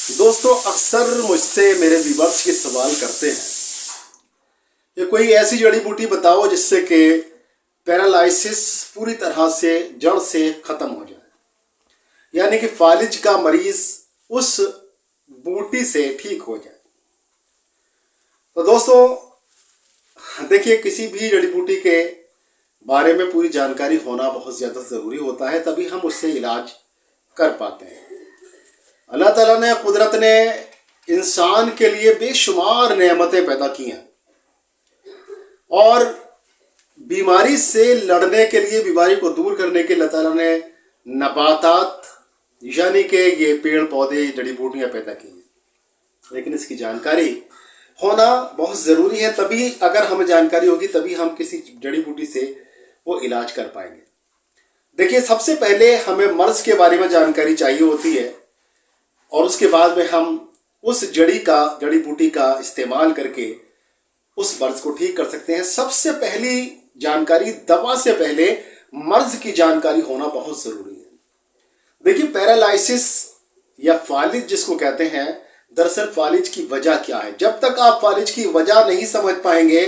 दोस्तों, अक्सर मुझसे मेरे व्यूअर्स ये सवाल करते हैं कि कोई ऐसी जड़ी बूटी बताओ जिससे कि पैरालिसिस पूरी तरह से जड़ से खत्म हो जाए, यानी कि फालिज का मरीज उस बूटी से ठीक हो जाए। तो दोस्तों देखिए, किसी भी जड़ी बूटी के बारे में पूरी जानकारी होना बहुत ज़्यादा ज़रूरी होता है, तभी हम उससे इलाज कर पाते हैं। अल्लाह ताला ने, कुदरत ने इंसान के लिए बेशुमार नेमतें पैदा की हैं और बीमारी से लड़ने के लिए, बीमारी को दूर करने के लिए अल्लाह ताला ने नबातात यानी कि ये पेड़ पौधे जड़ी बूटियाँ पैदा की हैं। लेकिन इसकी जानकारी होना बहुत ज़रूरी है, तभी अगर हमें जानकारी होगी तभी हम किसी जड़ी बूटी से वो इलाज कर पाएंगे। देखिए, सबसे पहले हमें मर्ज के बारे में जानकारी चाहिए होती है और उसके बाद में हम उस जड़ी बूटी का इस्तेमाल करके उस मर्ज को ठीक कर सकते हैं। सबसे पहली जानकारी, दवा से पहले मर्ज की जानकारी होना बहुत ज़रूरी है। देखिए, पैरालिसिस या फालिज जिसको कहते हैं, दरअसल फालिज की वजह क्या है। जब तक आप फालिज की वजह नहीं समझ पाएंगे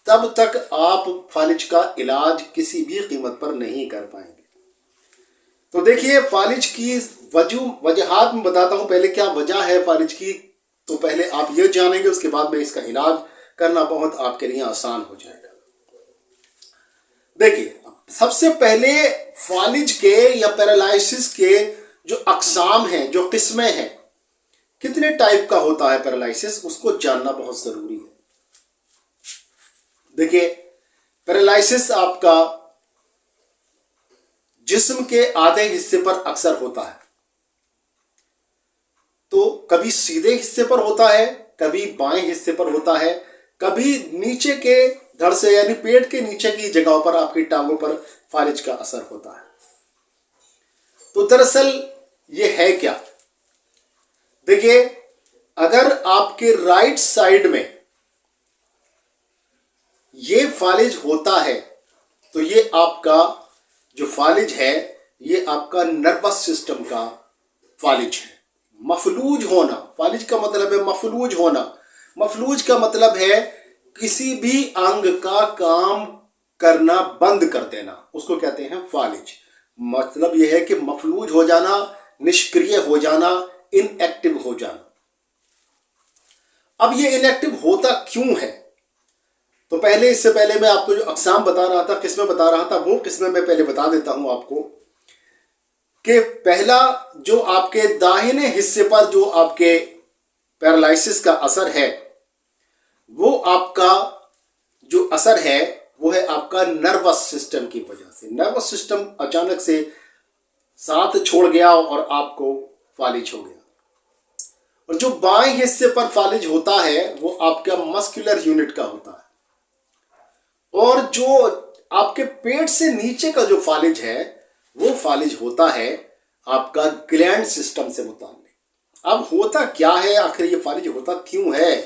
तब तक आप फालिज का इलाज किसी भी कीमत पर नहीं कर पाएंगे। तो देखिए, फालिज की वजहात में बताता हूं। पहले क्या वजह है फालिज की, तो पहले आप ये जानेंगे, उसके बाद में इसका इलाज करना बहुत आपके लिए आसान हो जाएगा। देखिए, सबसे पहले फालिज के या पैरालिसिस के जो अकसाम हैं, जो किस्में हैं, कितने टाइप का होता है पैरालिसिस, उसको जानना बहुत जरूरी है। देखिए, पैरालिसिस आपका जिस्म के आधे हिस्से पर अक्सर होता है। तो कभी सीधे हिस्से पर होता है, कभी बाएं हिस्से पर होता है, कभी नीचे के धड़ से यानी पेट के नीचे की जगहों पर, आपकी टांगों पर फालिज का असर होता है। तो दरअसल ये है क्या? देखिए, अगर आपके राइट साइड में ये फालिज होता है तो ये आपका जो फालिज है ये आपका नर्वस सिस्टम का फालिज है। मफलूज होना, फालिज का मतलब है मफलूज होना। मफलूज का मतलब है किसी भी अंग का काम करना बंद कर देना, उसको कहते हैं फालिज। मतलब यह है कि मफलूज हो जाना, निष्क्रिय हो जाना, इनएक्टिव हो जाना। अब ये इनएक्टिव होता क्यों है? तो पहले, इससे पहले मैं आपको जो अकसाम बता रहा था, किस्में बता रहा था, वो किस्में मैं पहले बता देता हूं आपको कि पहला जो आपके दाहिने हिस्से पर जो आपके पैरालिसिस का असर है, वो आपका जो असर है वो है आपका नर्वस सिस्टम की वजह से। नर्वस सिस्टम अचानक से साथ छोड़ गया और आपको फालिज हो गया। और जो बाएं हिस्से पर फालिज होता है वो आपका मस्कुलर यूनिट का होता है। और जो आपके पेट से नीचे का जो फालिज है वो फालिज होता है आपका ग्लैंड सिस्टम से मुताल्लिक। अब होता क्या है आखिर, ये फालिज होता क्यों है?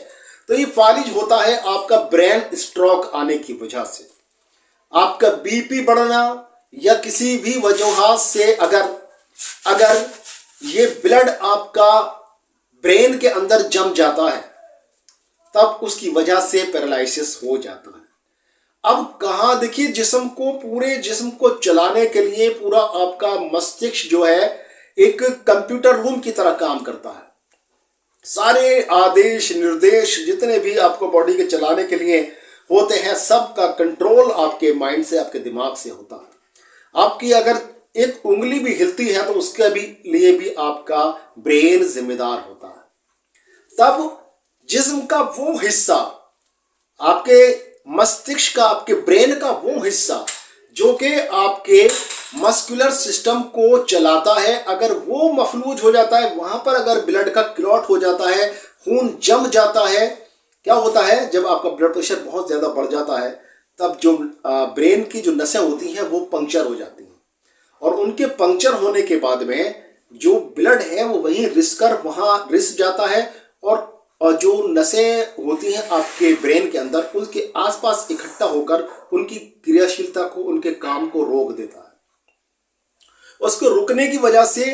तो ये फालिज होता है आपका ब्रेन स्ट्रोक आने की वजह से, आपका बीपी बढ़ना, या किसी भी वजह से अगर ये ब्लड आपका ब्रेन के अंदर जम जाता है तब उसकी वजह से पैरालिसिस हो जाता है। अब कहाँ, देखिए, पूरे जिस्म को चलाने के लिए पूरा आपका मस्तिष्क जो है एक कंप्यूटर रूम की तरह काम करता है। सारे आदेश निर्देश जितने भी आपको बॉडी के चलाने के लिए होते हैं, सब का कंट्रोल आपके माइंड से, आपके दिमाग से होता है। आपकी अगर एक उंगली भी हिलती है तो उसके लिए भी आपका ब्रेन जिम्मेदार होता है। तब जिस्म का वो हिस्सा, आपके मस्तिष्क का, आपके ब्रेन का वो हिस्सा जो कि आपके मस्कुलर सिस्टम को चलाता है, अगर वो मफलूज हो जाता है, वहां पर अगर ब्लड का क्लॉट हो जाता है, खून जम जाता है, क्या होता है जब आपका ब्लड प्रेशर बहुत ज़्यादा बढ़ जाता है तब जो ब्रेन की जो नसें होती हैं वो पंक्चर हो जाती हैं। और उनके पंक्चर होने के बाद में जो ब्लड है वो वहीं रिस जाता है और जो नसें होती हैं आपके ब्रेन के अंदर, उसके आसपास इकट्ठा होकर उनकी क्रियाशीलता को, उनके काम को रोक देता है। उसको रुकने की वजह से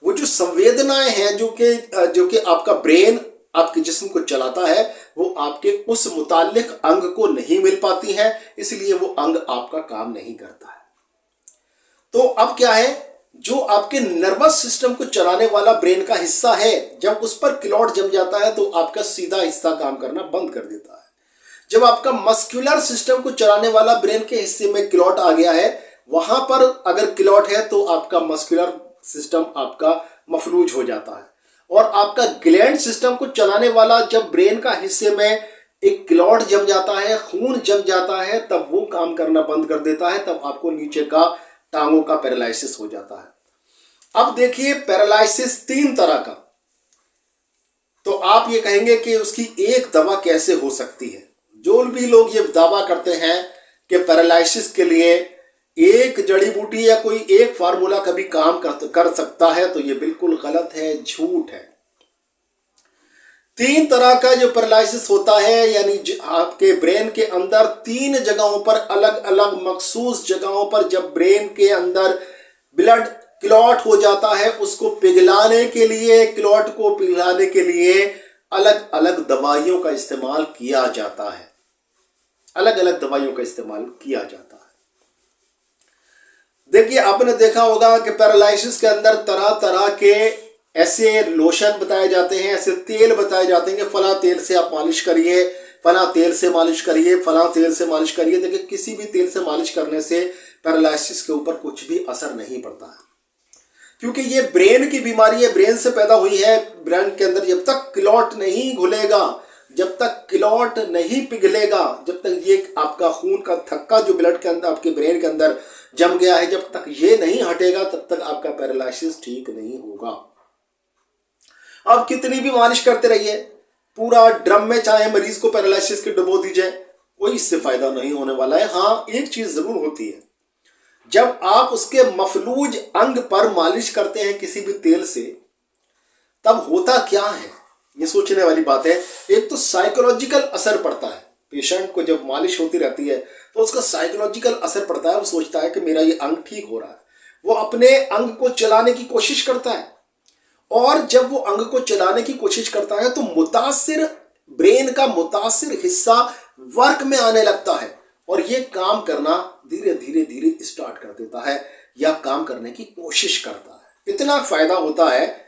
वो जो संवेदनाएं हैं जो कि आपका ब्रेन आपके जिस्म को चलाता है, वो आपके उस मुताल्लिक अंग को नहीं मिल पाती हैं, इसलिए वो अंग आपका काम नहीं करता है। तो अब क्या है, जो आपके नर्वस सिस्टम को चलाने वाला ब्रेन का हिस्सा है, जब उस पर क्लॉट जम जाता है तो आपका सीधा हिस्सा काम करना बंद कर देता है। जब आपका मस्कुलर सिस्टम को चलाने वाला ब्रेन के हिस्से में क्लॉट आ गया है, वहां पर अगर क्लॉट है तो आपका मस्कुलर सिस्टम आपका मफलूज हो जाता है। और आपका ग्लैंड सिस्टम को चलाने वाला जब ब्रेन का हिस्से में एक क्लॉट जम जाता है, खून जम जाता है, तब वो काम करना बंद कर देता है, तब आपको नीचे का टांगों का पैरालिसिस हो जाता है। अब देखिए, पैरालिसिस 3 तरह का। तो आप ये कहेंगे कि उसकी एक दवा कैसे हो सकती है। जो भी लोग ये दावा करते हैं कि पैरालिसिस के लिए एक जड़ी बूटी या कोई एक फार्मूला कभी काम कर सकता है, तो ये बिल्कुल गलत है, झूठ है। 3 तरह का जो पैरालिसिस होता है, यानी आपके ब्रेन के अंदर 3 जगहों पर, अलग अलग मखसूस जगहों पर जब ब्रेन के अंदर ब्लड क्लॉट हो जाता है, उसको पिघलाने के लिए, क्लॉट को पिघलाने के लिए अलग अलग दवाइयों का इस्तेमाल किया जाता है। अलग अलग दवाइयों का इस्तेमाल किया जाता है। देखिए, आपने देखा होगा कि पैरालिसिस के अंदर तरह तरह के ऐसे लोशन बताए जाते हैं, ऐसे तेल बताए जाते हैं कि फला तेल से आप मालिश करिए, फला तेल से मालिश करिए, फला तेल से मालिश करिए। देखिए, किसी भी तेल से मालिश करने से पैरालिसिस के ऊपर कुछ भी असर नहीं पड़ता है, क्योंकि ये ब्रेन की बीमारी है, ब्रेन से पैदा हुई है। ब्रेन के अंदर जब तक क्लॉट नहीं घुलेगा, जब तक क्लॉट नहीं पिघलेगा, जब तक ये आपका खून का थक्का जो ब्लड के अंदर, आपके ब्रेन के अंदर जम गया है, जब तक ये नहीं हटेगा, तब तक आपका पैरालिसिस ठीक नहीं होगा। आप कितनी भी मालिश करते रहिए, पूरा ड्रम में चाहे मरीज को पैरालिसिस के डुबो दीजिए, कोई इससे फायदा नहीं होने वाला है। हाँ, एक चीज जरूर होती है, जब आप उसके मफलूज अंग पर मालिश करते हैं किसी भी तेल से, तब होता क्या है, ये सोचने वाली बात है। एक तो साइकोलॉजिकल असर पड़ता है, पेशेंट को जब मालिश होती रहती है तो उसका साइकोलॉजिकल असर पड़ता है। वो सोचता है कि मेरा ये अंग ठीक हो रहा है, वो अपने अंग को चलाने की कोशिश करता है, और जब वो अंग को चलाने की कोशिश करता है तो मुतासिर ब्रेन का मुतासिर हिस्सा वर्क में आने लगता है, और ये काम करना धीरे धीरे धीरे स्टार्ट कर देता है या काम करने की कोशिश करता है। इतना फायदा होता है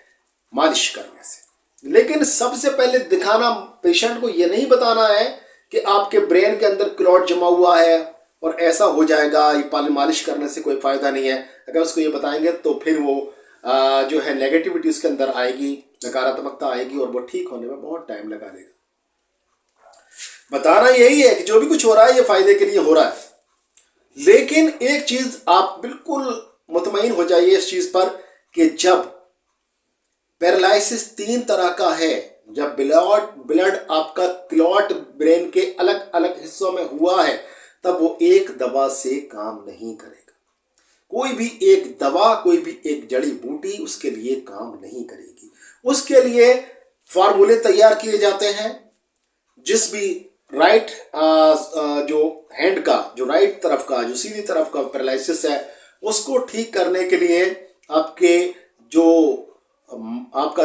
मालिश करने से। लेकिन सबसे पहले दिखाना, पेशेंट को ये नहीं बताना है कि आपके ब्रेन के अंदर क्लॉट जमा हुआ है और ऐसा हो जाएगा, ये मालिश करने से कोई फायदा नहीं है। अगर उसको ये बताएंगे तो फिर वो जो है नेगेटिविटी उसके अंदर आएगी, नकारात्मकता आएगी, और वो ठीक होने में बहुत टाइम लगा देगा। बताना यही है कि जो भी कुछ हो रहा है ये फायदे के लिए हो रहा है। लेकिन एक चीज आप बिल्कुल मुतमईन हो जाइए इस चीज पर कि जब पैरालिसिस 3 तरह का है, जब ब्लड आपका क्लॉट ब्रेन के अलग अलग हिस्सों में हुआ है, तब वो एक दवा से काम नहीं करेगा। कोई भी एक दवा, कोई भी एक जड़ी बूटी उसके लिए काम नहीं करेगी। उसके लिए फार्मूले तैयार किए जाते हैं। जिस भी राइट जो हैंड का, जो राइट तरफ का, जो सीधी तरफ का पैरालिसिस है, उसको ठीक करने के लिए आपका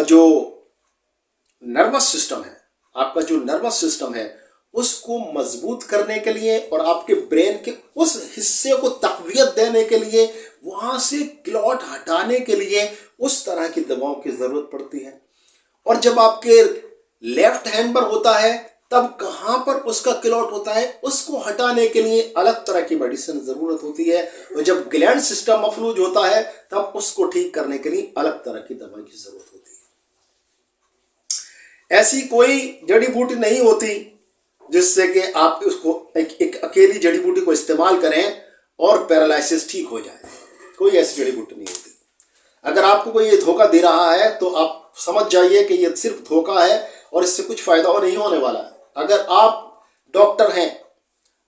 जो नर्वस सिस्टम है, उसको मजबूत करने के लिए और आपके ब्रेन के उस हिस्से को तकवियत देने के लिए, वहां से क्लॉट हटाने के लिए उस तरह की दवाओं की जरूरत पड़ती है। और जब आपके लेफ्ट हैंड पर होता है, तब कहां पर उसका क्लॉट होता है, उसको हटाने के लिए अलग तरह की मेडिसिन जरूरत होती है। और जब ग्लैंड सिस्टम मफलूज होता है, तब उसको ठीक करने के लिए अलग तरह की दवाई की जरूरत होती है। ऐसी कोई जड़ी बूटी नहीं होती जिससे कि आप उसको एक अकेली जड़ी बूटी को इस्तेमाल करें और पैरालिसिस ठीक हो जाए। कोई ऐसी जड़ी बूटी नहीं होती। अगर आपको कोई ये धोखा दे रहा है तो आप समझ जाइए कि ये सिर्फ धोखा है और इससे कुछ फायदा नहीं होने वाला है। अगर आप डॉक्टर हैं,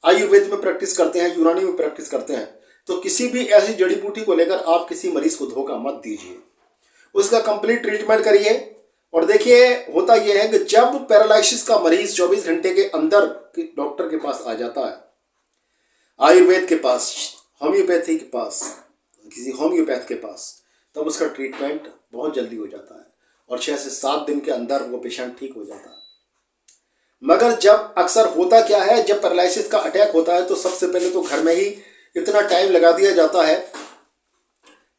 आयुर्वेद में प्रैक्टिस करते हैं, यूनानी में प्रैक्टिस करते हैं, तो किसी भी ऐसी जड़ी बूटी को लेकर आप किसी मरीज को धोखा मत दीजिए। उसका कंप्लीट ट्रीटमेंट करिए। और देखिए, होता यह है कि जब पैरालिसिस का मरीज 24 घंटे के अंदर डॉक्टर के पास आ जाता है, आयुर्वेद के पास, होम्योपैथी के पास, किसी होम्योपैथ के पास, तब उसका ट्रीटमेंट बहुत जल्दी हो जाता है और 6 से 7 दिन के अंदर वो पेशेंट ठीक हो जाता है। मगर जब अक्सर होता क्या है, जब पैरालिसिस का अटैक होता है तो सबसे पहले तो घर में ही इतना टाइम लगा दिया जाता है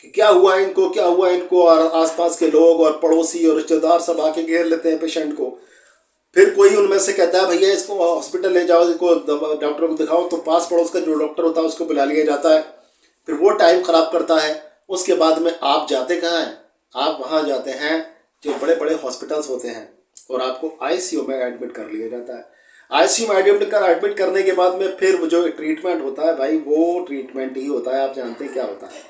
कि क्या हुआ इनको, क्या हुआ इनको, और आसपास के लोग और पड़ोसी और रिश्तेदार सब आके घेर लेते हैं पेशेंट को। फिर कोई उनमें से कहता है भैया इसको हॉस्पिटल ले जाओ, इसको डॉक्टर को दिखाओ, तो पास पड़ोस का जो डॉक्टर होता है उसको बुला लिया जाता है। फिर वो टाइम ख़राब करता है। उसके बाद में आप जाते कहाँ हैं, आप वहाँ जाते हैं जो बड़े बड़े हॉस्पिटल्स होते हैं और आपको आईसीयू में एडमिट कर लिया जाता है। आईसीयू में एडमिट करने के बाद में फिर वो जो ट्रीटमेंट होता है भाई, वो ट्रीटमेंट ही होता है, आप जानते हैं क्या होता है।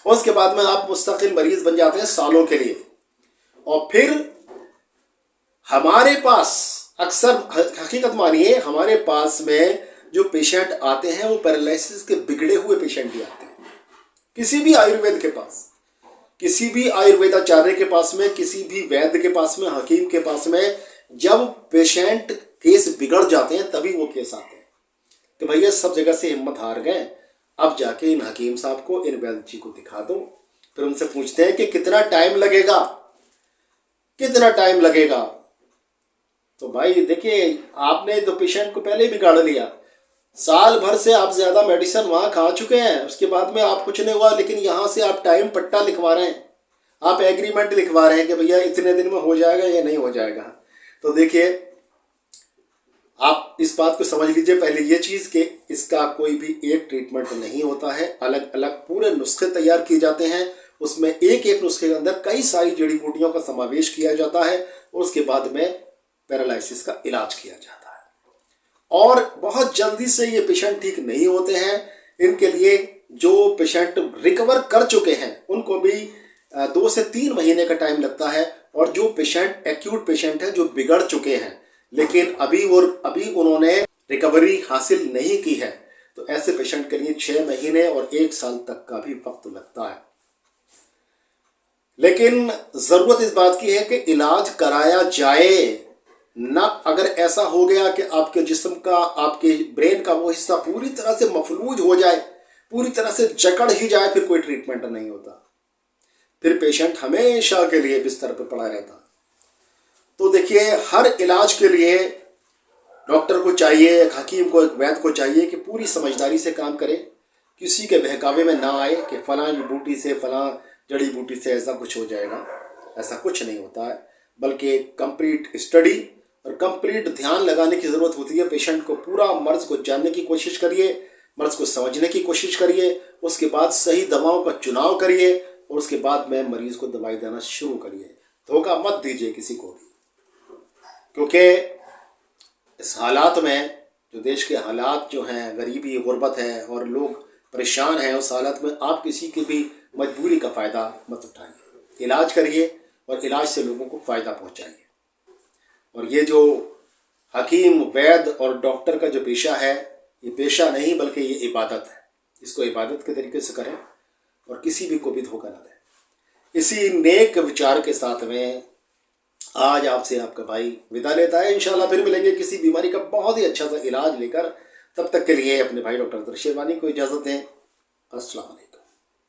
उसके बाद में आप मुस्तकिल मरीज बन जाते हैं सालों के लिए। और फिर हमारे पास अक्सर, हकीकत मानिए, हमारे पास में जो पेशेंट आते हैं वो पैरालिसिस के बिगड़े हुए पेशेंट ही आते हैं। किसी भी आयुर्वेद के पास, किसी भी आयुर्वेदाचार्य के पास में, किसी भी वैद्य के पास में, हकीम के पास में, जब पेशेंट केस बिगड़ जाते हैं तभी वो केस आते हैं कि भैया सब जगह से हिम्मत हार गए, अब जाके इन हकीम साहब को, इन वैद्य जी को दिखा दो। फिर उनसे पूछते हैं कि कितना टाइम लगेगा, कितना टाइम लगेगा। तो भाई देखिए, आपने तो पेशेंट को पहले ही बिगाड़ लिया। साल भर से आप ज़्यादा मेडिसिन वहाँ खा चुके हैं, उसके बाद में आप कुछ नहीं हुआ, लेकिन यहाँ से आप टाइम पट्टा लिखवा रहे हैं, आप एग्रीमेंट लिखवा रहे हैं कि भैया इतने दिन में हो जाएगा या नहीं हो जाएगा। तो देखिए, आप इस बात को समझ लीजिए पहले ये चीज़ कि इसका कोई भी एक ट्रीटमेंट नहीं होता है, अलग अलग पूरे नुस्खे तैयार किए जाते हैं। उसमें एक एक नुस्खे के अंदर कई सारी जड़ी बूटियों का समावेश किया जाता है और उसके बाद में पैरालिसिस का इलाज किया जाता है। और बहुत जल्दी से ये पेशेंट ठीक नहीं होते हैं। इनके लिए जो पेशेंट रिकवर कर चुके हैं उनको भी 2 से 3 महीने का टाइम लगता है। और जो पेशेंट एक्यूट पेशेंट है, जो बिगड़ चुके हैं लेकिन अभी उन्होंने रिकवरी हासिल नहीं की है, तो ऐसे पेशेंट के लिए 6 महीने और 1 साल तक का भी वक्त लगता है। लेकिन ज़रूरत इस बात की है कि इलाज कराया जाए ना। अगर ऐसा हो गया कि आपके जिस्म का, आपके ब्रेन का वो हिस्सा पूरी तरह से मफलूज हो जाए, पूरी तरह से जकड़ ही जाए, फिर कोई ट्रीटमेंट नहीं होता, फिर पेशेंट हमेशा के लिए बिस्तर पर पड़ा रहता। तो देखिए, हर इलाज के लिए डॉक्टर को चाहिए, एक हकीम को, एक वैद्य को चाहिए कि पूरी समझदारी से काम करे, किसी के बहकावे में ना आए कि फलां बूटी से, फलां जड़ी बूटी से ऐसा कुछ हो जाएगा। ऐसा कुछ नहीं होता है, बल्कि कंप्लीट स्टडी और कंप्लीट ध्यान लगाने की ज़रूरत होती है। पेशेंट को पूरा मर्ज़ को जानने की कोशिश करिए, मर्ज़ को समझने की कोशिश करिए, उसके बाद सही दवाओं का चुनाव करिए और उसके बाद में मरीज़ को दवाई देना शुरू करिए। धोखा मत दीजिए किसी को भी, क्योंकि इस हालात में, जो देश के हालात जो हैं, गरीबी, गुर्बत है और लोग परेशान हैं, उस हालत में आप किसी की भी मजबूरी का फ़ायदा मत उठाइए। इलाज करिए और इलाज से लोगों को फ़ायदा पहुंचाइए। और ये जो हकीम, वैद्य और डॉक्टर का जो पेशा है, ये पेशा नहीं बल्कि ये इबादत है। इसको इबादत के तरीके से करें और किसी भी को भी धोखा ना दें। इसी नेक विचार के साथ में आज आपसे आपका भाई विदा लेता है। इंशाल्लाह फिर मिलेंगे किसी बीमारी का बहुत ही अच्छा सा इलाज लेकर। तब तक के लिए अपने भाई डॉक्टर शेरवानी को इजाज़त दें। अस्सलाम वालेकुम।